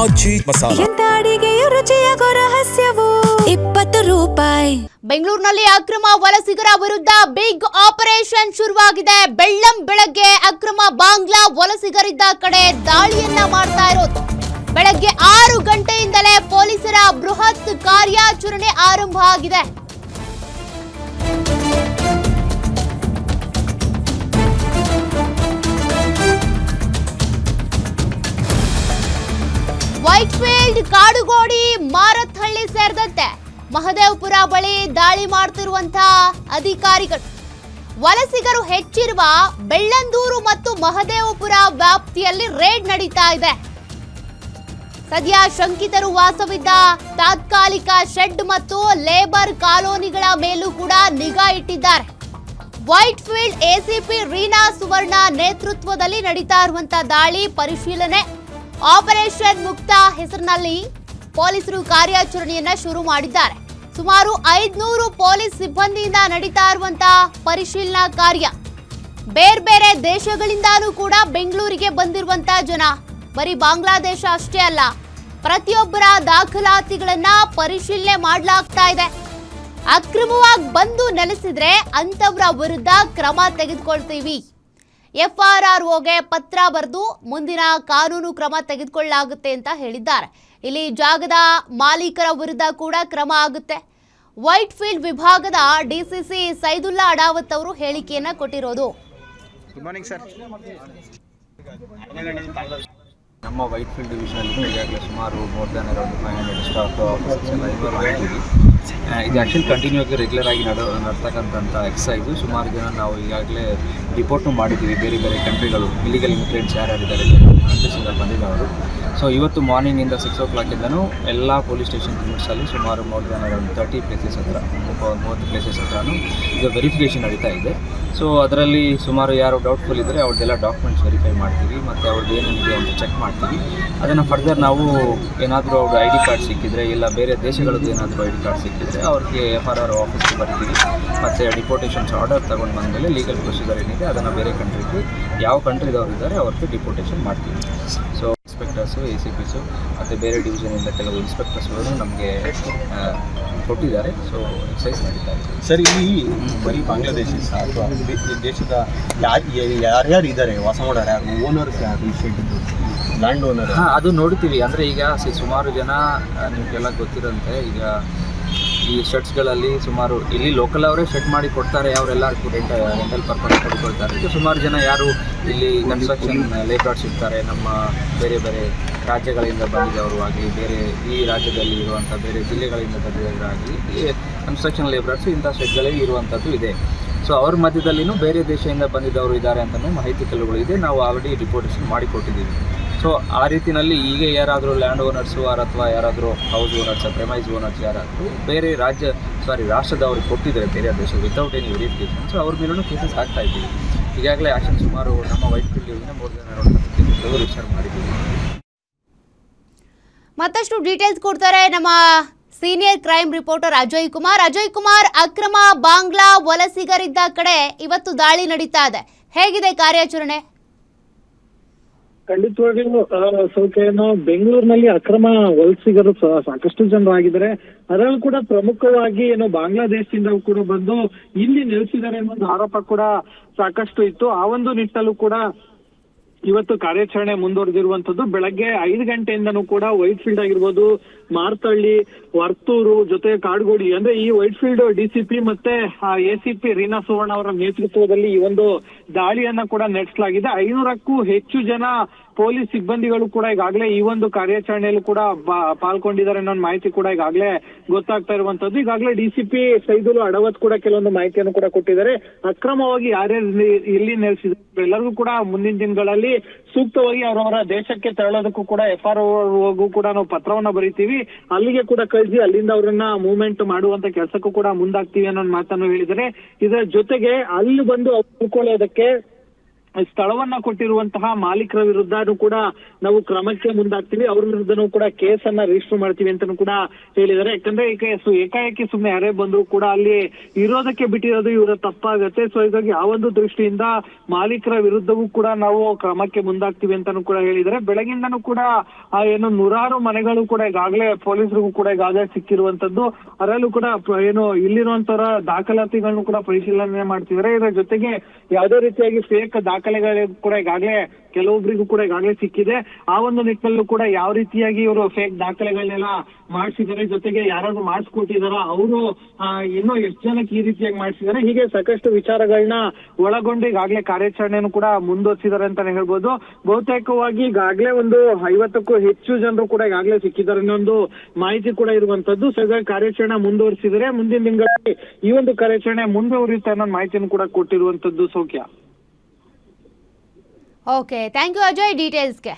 ಆಚಿ ಮಸಾಲ. ಎಂತ ಅಡಿಗೆಯ ರುಚಿಯಾಗೋ ರಹಸ್ಯವು 20 ರೂಪಾಯಿ. ಬೆಂಗಳೂರಿನಲ್ಲಿ ಅಕ್ರಮ ವಲಸಿಗರ ವಿರುದ್ಧ ಬಿಗ್ ಆಪರೇಷನ್ ಶುರುವಾಗಿದೆ. ಬೆಳ್ಳಂಬೆಳಗ್ಗೆ ಅಕ್ರಮ ಬಾಂಗ್ಲಾ ವಲಸಿಗರಿದ್ದ ಕಡೆ ದಾಳಿಯನ್ನ ಮಾಡ್ತಾ ಇರೋದು. ಬೆಳಗ್ಗೆ 6 ಗಂಟೆಯಿಂದಲೇ ಪೊಲೀಸರ ಬೃಹತ್ ಕಾರ್ಯಾಚರಣೆ ಆರಂಭ ಆಗಿದೆ. ವೈಟ್ಫೀಲ್ಡ್, ಕಾಡುಗೋಡಿ, ಮಾರತ್ಹಳ್ಳಿ ಸೇರಿದಂತೆ ಮಹದೇವಪುರ ಬಳಿ ದಾಳಿ ಮಾಡ್ತಿರುವಂತಹ ಅಧಿಕಾರಿಗಳು ವಲಸಿಗರು ಹೆಚ್ಚಿರುವ ಬೆಳ್ಳಂದೂರು ಮತ್ತು ಮಹದೇವಪುರ ವ್ಯಾಪ್ತಿಯಲ್ಲಿ ರೇಡ್ ನಡೀತಾ ಇದೆ. ಸದ್ಯ ಶಂಕಿತರು ವಾಸವಿದ್ದ ತಾತ್ಕಾಲಿಕ ಶೆಡ್ ಮತ್ತು ಲೇಬರ್ ಕಾಲೋನಿಗಳ ಮೇಲೂ ಕೂಡ ನಿಗಾ ಇಟ್ಟಿದ್ದಾರೆ. ವೈಟ್ಫೀಲ್ಡ್ ಎಸಿಪಿ ರೀನಾ ಸುವರ್ಣ ನೇತೃತ್ವದಲ್ಲಿ ನಡೀತಾ ಇರುವಂತಹ ದಾಳಿ ಪರಿಶೀಲನೆ ಆಪರೇಷನ್ ಮುಕ್ತ ಹೆಸರಿನಲ್ಲಿ ಪೊಲೀಸರು ಕಾರ್ಯಾಚರಣೆಯನ್ನ ಶುರು ಮಾಡಿದ್ದಾರೆ. ಸುಮಾರು 500 ಪೊಲೀಸ್ ಸಿಬ್ಬಂದಿಯಿಂದ ನಡೀತಾ ಇರುವಂತಹ ಪರಿಶೀಲನಾ ಕಾರ್ಯ. ಬೇರೆ ಬೇರೆ ದೇಶಗಳಿಂದಾನೂ ಕೂಡ ಬೆಂಗಳೂರಿಗೆ ಬಂದಿರುವಂತಹ ಜನ, ಬರೀ ಬಾಂಗ್ಲಾದೇಶ ಅಷ್ಟೇ ಅಲ್ಲ, ಪ್ರತಿಯೊಬ್ಬರ ದಾಖಲಾತಿಗಳನ್ನ ಪರಿಶೀಲನೆ ಮಾಡಲಾಗ್ತಾ ಇದೆ. ಅಕ್ರಮವಾಗಿ ಬಂದು ನೆಲೆಸಿದ್ರೆ ಅಂತವರ ವಿರುದ್ಧ ಕ್ರಮ ತೆಗೆದುಕೊಳ್ತೀವಿ. FRROಗೆ ಪತ್ರ ಬರೆದು ಮುಂದಿನ ಕಾನೂನು ಕ್ರಮ ತೆಗೆದುಕೊಳ್ಳಲಾಗುತ್ತೆ ಅಂತ ಹೇಳಿದ್ದಾರೆ. ಇಲ್ಲಿ ಜಾಗದ ಮಾಲೀಕರ ವಿರುದ್ಧ ಕೂಡ ಕ್ರಮ ಆಗುತ್ತೆ. ವೈಟ್ಫೀಲ್ಡ್ ವಿಭಾಗದ ಡಿಸಿಸಿ ಸೈದುಲ್ಲಾ ಅಡಾವತ್ ಅವರು ಹೇಳಿಕೆಯನ್ನ ಕೊಟ್ಟಿರೋದು. ನಮ್ಮ ವೈಟ್ಫೀಲ್ಡ್ ಡಿವಿಷನಲ್ಲಿ ಈಗಾಗಲೇ ಸುಮಾರು more than around 500 staff officers ಎಲ್ಲ ಇನ್ವಾಲ್ವ್ ಆಗಿದ್ದೀವಿ. ಇದು ಆ್ಯಕ್ಚುಲಿ ಕಂಟಿನ್ಯೂ ಆಗಿ ರೆಗ್ಯುಲರ್ ಆಗಿ ನಡ್ತಕ್ಕಂಥ ಎಕ್ಸಸೈಸು. ಸುಮಾರು ಜನ ನಾವು ಈಗಾಗಲೇ ರಿಪೋರ್ಟು ಮಾಡಿದ್ದೀವಿ. ಬೇರೆ ಬೇರೆ ಕಂಟ್ರಿಗಳು ಇಲ್ಲಿಗಲ್ ಇಮಿಗ್ರೆಂಟ್ಸ್ ಯಾರ್ಯಾರಿದ್ದಾರೆ ಕಂಟ್ರೀಸಿಂದ ಬಂದಿದ್ದವರು. ಸೊ ಇವತ್ತು ಮಾರ್ನಿಂಗಿಂದ 6 o'clockಯಿಂದನೂ ಎಲ್ಲ ಪೊಲೀಸ್ ಸ್ಟೇಷನ್ ಲಿಮಿಟ್ಸಲ್ಲಿ ಸುಮಾರು ಮೋರ್ ದ್ಯಾನ್ ಅರೌಂಡ್ 30 ಪ್ಲೇಸಸ್ ಹತ್ರ 30 ಪ್ಲೇಸಸ್ ಹತ್ರನೂ ಈಗ ವೆರಿಫಿಕೇಷನ್ ನಡೀತಾ ಇದೆ. ಸೊ ಅದರಲ್ಲಿ ಸುಮಾರು ಯಾರು ಡೌಟ್ಫುಲ್ ಇದ್ದರೆ ಅವ್ರದ್ದೆಲ್ಲ ಡಾಕ್ಯುಮೆಂಟ್ಸ್ ವೆರಿಫೈ ಮಾಡ್ತೀವಿ ಮತ್ತು ಅವ್ರದ್ದು ಏನೇನಿದೆ ಅಂತ ಚೆಕ್ ಮಾಡ್ತೀವಿ. ಅದನ್ನು ಫರ್ದರ್ ನಾವು ಏನಾದರೂ ಅವ್ರ ID ಕಾರ್ಡ್ ಸಿಕ್ಕಿದರೆ, ಇಲ್ಲ ಬೇರೆ ದೇಶಗಳದ್ದು ಏನಾದರೂ ID ಕಾರ್ಡ್ ಸಿಕ್ಕಿದರೆ ಅವ್ರಿಗೆ FRRO ಆಫೀಸ್ಗೆ ಬರ್ತೀವಿ. ಮತ್ತು ಡಿಪೋರ್ಟೇಷನ್ಸ್ ಆರ್ಡರ್ ತೊಗೊಂಡು ಬಂದಮೇಲೆ ಲೀಗಲ್ ಪ್ರೊಸೀಜರ್ ಏನಿದೆ ಅದನ್ನು ಬೇರೆ ಕಂಟ್ರಿಗೆ, ಯಾವ ಕಂಟ್ರಿದವ್ರು ಇದ್ದಾರೆ ಅವ್ರಿಗೆ ಡಿಪೋರ್ಟೇಷನ್ ಮಾಡ್ತೀವಿ. ಸೊ ಇನ್ಸ್ಪೆಕ್ಟರ್ಸು, ACPಸು ಮತ್ತು ಬೇರೆ ಡಿವಿಷನಿಂದ ಕೆಲವು ಇನ್ಸ್ಪೆಕ್ಟರ್ಸ್ಗಳು ನಮಗೆ ಕೊಟ್ಟಿದ್ದಾರೆ. ಸೊ ಎಕ್ಸೈಸ್ ನಡೀತಾ ಇದೆ. ಸರ್, ಇಲ್ಲಿ ಬರೀ ಬಾಂಗ್ಲಾದೇಶಿಸ್ ಅಥವಾ ದೇಶದ ಯಾರ್ಯಾರು ಇದ್ದಾರೆ ವಾಸ ಮಾಡೋರು, ಯಾರು ಓನರ್ಸ್, ಯಾರು ಈ ಶೆಡ್ದು ಲ್ಯಾಂಡ್ ಓನರ್? ಅದು ನೋಡ್ತೀವಿ. ಅಂದರೆ ಈಗ ಸುಮಾರು ಜನ ನಿಮಗೆಲ್ಲ ಗೊತ್ತಿರೋಂತೆ ಈಗ ಈ ಶೆಡ್ಸ್ಗಳಲ್ಲಿ ಸುಮಾರು ಇಲ್ಲಿ ಲೋಕಲ್ ಅವರೇ ಶೆಡ್ ಮಾಡಿ ಕೊಡ್ತಾರೆ, ಅವರೆಲ್ಲ ರೆಂಟಲ್ ಪರ್ಪಸ್ ಕೊಡ್ಕೊಳ್ತಾರೆ. ಈಗ ಸುಮಾರು ಜನ ಯಾರು ಇಲ್ಲಿ ಕನ್ಸ್ಟ್ರಕ್ಷನ್ ಲೇಬರ್ಸ್ ಇರ್ತಾರೆ, ನಮ್ಮ ಬೇರೆ ಬೇರೆ ರಾಜ್ಯಗಳಿಂದ ಬಂದಿದ್ದವರು ಆಗಲಿ, ಬೇರೆ ಈ ರಾಜ್ಯದಲ್ಲಿ ಇರುವಂಥ ಬೇರೆ ಜಿಲ್ಲೆಗಳಿಂದ ಬಂದಿದ್ದವರಾಗಲಿ, ಈ ಕನ್ಸ್ಟ್ರಕ್ಷನ್ ಲೇಬರ್ಸ್ ಇಂಥ ಶೆಡ್ಗಳಲ್ಲಿ ಇರುವಂಥದ್ದು ಇದೆ. ಸೊ ಅವ್ರ ಮಧ್ಯದಲ್ಲಿನೂ ಬೇರೆ ದೇಶದಿಂದ ಬಂದಿದ್ದವರು ಇದ್ದಾರೆ ಅಂತಲೂ ಮಾಹಿತಿ ಕೆಲವುಗಳು ಇದೆ. ನಾವು ಆಲ್ರೆಡಿ ರಿಪೋರ್ಟೇಷನ್ ಮಾಡಿಕೊಟ್ಟಿದ್ದೀವಿ. ಸೊ ಆ ರೀತಿಯಲ್ಲಿ ಈಗ ಯಾರಾದರೂ ಲ್ಯಾಂಡ್ ಓನರ್ಸು ಅಥವಾ ಯಾರಾದರೂ ಹೌಸ್ ಓನರ್ಸ್, ಪ್ರೆಮೈಸ್ ಓನರ್ಸ್ ಯಾರಾದರೂ ಬೇರೆ ರಾಷ್ಟ್ರದವ್ರಿಗೆ ಕೊಟ್ಟಿದ್ದಾರೆ ಬೇರೆ ದೇಶ ವಿತೌಟ್ ಎನಿ ವೆರಿಫಿಕೇಷನ್, ಸೊ ಅವ್ರ ಮೇಲೂ ಕೇಸಸ್ ಹಾಕ್ತಾ ಇದ್ದೀವಿ. ಈಗಾಗಲೇ ಆ್ಯಕ್ಷನ್ ಸುಮಾರು ನಮ್ಮ ವೈಟ್ಫೀಲ್ಡ್ ಮೋರ್ ದೆನ್ ರಿಜಿಸ್ಟರ್ ಮಾಡಿದ್ದೀವಿ. ಮತ್ತಷ್ಟು ಡೀಟೇಲ್ಸ್ ಕೊಡ್ತಾರೆ ನಮ್ಮ senior crime reporter Ajay Kumar. ಅಕ್ರಮ ಬಾಂಗ್ಲಾ ವಲಸಿಗರಿದ್ದ ಕಡೆ ಇವತ್ತು ದಾಳಿ ನಡೀತಾ ಇದೆ. ಹೇಗಿದೆ ಕಾರ್ಯಾಚರಣೆ? ಖಂಡಿತವಾಗಿಯೂ ಸೌಖ್ಯನು ಬೆಂಗಳೂರಿನಲ್ಲಿ ಅಕ್ರಮ ವಲಸಿಗರು ಸಾಕಷ್ಟು ಜನರಾಗಿದ್ದಾರೆ. ಅದರಲ್ಲೂ ಕೂಡ ಪ್ರಮುಖವಾಗಿ ಬಾಂಗ್ಲಾದೇಶದಿಂದ ಕೂಡ ಬಂದು ಇಲ್ಲಿ ನೆಲೆಸಿದ್ದಾರೆ ಅನ್ನೋ ಒಂದು ಆರೋಪ ಕೂಡ ಸಾಕಷ್ಟು ಇತ್ತು. ಆ ಒಂದು ನಿಟ್ಟಲ್ಲೂ ಕೂಡ ಇವತ್ತು ಕಾರ್ಯಾಚರಣೆ ಮುಂದುವರೆದಿರುವಂತದ್ದು. ಬೆಳಗ್ಗೆ 5 ಗಂಟೆಯಿಂದನೂ ಕೂಡ ವೈಟ್ಫೀಲ್ಡ್ ಆಗಿರ್ಬೋದು, ಮಾರ್ತಳ್ಳಿ, ವರ್ತೂರು ಜೊತೆ ಕಾಡುಗೋಡಿ, ಅಂದ್ರೆ ಈ ವೈಟ್ಫೀಲ್ಡ್ DCP ಮತ್ತೆ ACP ರೀನಾ ಸುವರ್ಣ ಅವರ ನೇತೃತ್ವದಲ್ಲಿ ಈ ಒಂದು ದಾಳಿಯನ್ನ ಕೂಡ ನಡೆಸಲಾಗಿದೆ. 500ಕ್ಕೂ ಹೆಚ್ಚು ಜನ ಪೊಲೀಸ್ ಸಿಬ್ಬಂದಿಗಳು ಕೂಡ ಈಗಾಗಲೇ ಈ ಒಂದು ಕಾರ್ಯಾಚರಣೆಯಲ್ಲೂ ಕೂಡ ಪಾಲ್ಗೊಂಡಿದ್ದಾರೆ ಅನ್ನೋ ಮಾಹಿತಿ ಕೂಡ ಈಗಾಗಲೇ ಗೊತ್ತಾಗ್ತಾ ಇರುವಂತದ್ದು. ಈಗಾಗಲೇ DCP ಸೈದುಲ್ಲಾ ಅಡಾವತ್ ಕೂಡ ಕೆಲವೊಂದು ಮಾಹಿತಿಯನ್ನು ಕೂಡ ಕೊಟ್ಟಿದ್ದಾರೆ. ಅಕ್ರಮವಾಗಿ ಯಾರ್ಯಾರು ಇಲ್ಲಿ ನೆಲೆಸಿದ್ರು ಎಲ್ಲರಿಗೂ ಕೂಡ ಮುಂದಿನ ದಿನಗಳಲ್ಲಿ ಸೂಕ್ತವಾಗಿ ಅವರವರ ದೇಶಕ್ಕೆ ತೆರಳೋದಕ್ಕೂ ಕೂಡ FRROಗೂ ಕೂಡ ನಾವು ಪತ್ರವನ್ನ ಬರೀತೀವಿ, ಅಲ್ಲಿಗೆ ಕೂಡ ಕಳಿಸಿ ಅಲ್ಲಿಂದ ಅವರನ್ನ ಮೂವ್ಮೆಂಟ್ ಮಾಡುವಂತ ಕೆಲಸಕ್ಕೂ ಕೂಡ ಮುಂದಾಗ್ತೀವಿ ಅನ್ನೋ ಮಾತನ್ನು ಹೇಳಿದರೆ. ಇದರ ಜೊತೆಗೆ ಅಲ್ಲಿ ಬಂದು ಉಳ್ಕೊಳ್ಳೋದಕ್ಕೆ ಸ್ಥಳವನ್ನ ಕೊಟ್ಟಿರುವಂತಹ ಮಾಲೀಕರ ವಿರುದ್ಧನೂ ಕೂಡ ನಾವು ಕ್ರಮಕ್ಕೆ ಮುಂದಾಗ್ತೀವಿ, ಅವ್ರ ವಿರುದ್ಧನೂ ಕೂಡ ಕೇಸನ್ನ ರಿಜಿಸ್ಟರ್ ಮಾಡ್ತೀವಿ ಅಂತಾನೂ ಕೂಡ ಹೇಳಿದ್ದಾರೆ. ಯಾಕಂದ್ರೆ ಏಕಾಏಕಿ ಸುಮ್ಮನೆ ಯಾರೇ ಬಂದ್ರು ಕೂಡ ಅಲ್ಲಿ ಇರೋದಕ್ಕೆ ಬಿಟ್ಟಿರೋದು ಇವರ ತಪ್ಪಾಗತ್ತೆ. ಸೊ ಹೀಗಾಗಿ ಆ ಒಂದು ದೃಷ್ಟಿಯಿಂದ ಮಾಲೀಕರ ವಿರುದ್ಧವೂ ಕೂಡ ನಾವು ಕ್ರಮಕ್ಕೆ ಮುಂದಾಗ್ತೀವಿ ಅಂತಾನೂ ಕೂಡ ಹೇಳಿದ್ದಾರೆ. ಬೆಳಗಿಂದನೂ ಕೂಡ ಏನು ನೂರಾರು ಮನೆಗಳು ಕೂಡ ಈಗಾಗಲೇ ಪೊಲೀಸರಿಗೂ ಕೂಡ ಈಗಾಗಲೇ ಸಿಕ್ಕಿರುವಂತದ್ದು. ಅದರಲ್ಲೂ ಕೂಡ ಏನು ಇಲ್ಲಿರುವಂತರ ದಾಖಲಾತಿಗಳನ್ನು ಕೂಡ ಪರಿಶೀಲನೆ ಮಾಡ್ತಿದ್ದಾರೆ. ಇದರ ಜೊತೆಗೆ ಯಾವುದೇ ರೀತಿಯಾಗಿ ಫೇಕ್ ದಾಖಲೆಗಳು ಕೂಡ ಈಗಾಗಲೇ ಕೆಲವೊಬ್ಬರಿಗೂ ಕೂಡ ಈಗಾಗಲೇ ಸಿಕ್ಕಿದೆ. ಆ ಒಂದು ನಿಟ್ಟಿನಲ್ಲೂ ಕೂಡ ಯಾವ ರೀತಿಯಾಗಿ ಇವರು ಫೇಕ್ ದಾಖಲೆಗಳನ್ನೆಲ್ಲ ಮಾಡಿಸಿದ್ದಾರೆ, ಜೊತೆಗೆ ಯಾರಾದ್ರೂ ಮಾಡಿಸ್ಕೊಟ್ಟಿದಾರ, ಅವರು ಇನ್ನೂ ಎಷ್ಟು ಜನಕ್ಕೆ ಈ ರೀತಿಯಾಗಿ ಮಾಡಿಸಿದ್ದಾರೆ, ಹೀಗೆ ಸಾಕಷ್ಟು ವಿಚಾರಗಳನ್ನ ಒಳಗೊಂಡು ಈಗಾಗಲೇ ಕಾರ್ಯಾಚರಣೆಯನ್ನು ಕೂಡ ಮುಂದುವರಿಸಿದ್ದಾರೆ ಅಂತಾನೆ ಹೇಳ್ಬೋದು. ಬಹುತೇಕವಾಗಿ ಈಗಾಗಲೇ ಒಂದು 50ಕ್ಕೂ ಹೆಚ್ಚು ಜನರು ಕೂಡ ಈಗಾಗಲೇ ಸಿಕ್ಕಿದ್ದಾರೆ ಅನ್ನೋ ಮಾಹಿತಿ ಕೂಡ ಇರುವಂತದ್ದು. ಸೊ ಹೀಗಾಗಿ ಕಾರ್ಯಾಚರಣೆ ಮುಂದುವರಿಸಿದರೆ ಮುಂದಿನ ದಿನಗಳಲ್ಲಿ ಈ ಒಂದು ಕಾರ್ಯಾಚರಣೆ ಮುಂದುವರಿಯುತ್ತೆ ಅನ್ನೋ ಮಾಹಿತಿಯನ್ನು ಕೂಡ ಕೊಟ್ಟಿರುವಂತದ್ದು. ಸೌಖ್ಯ. Okay, thank you Ajay ಡೀಟೇಲ್ಸ್ಗೆ.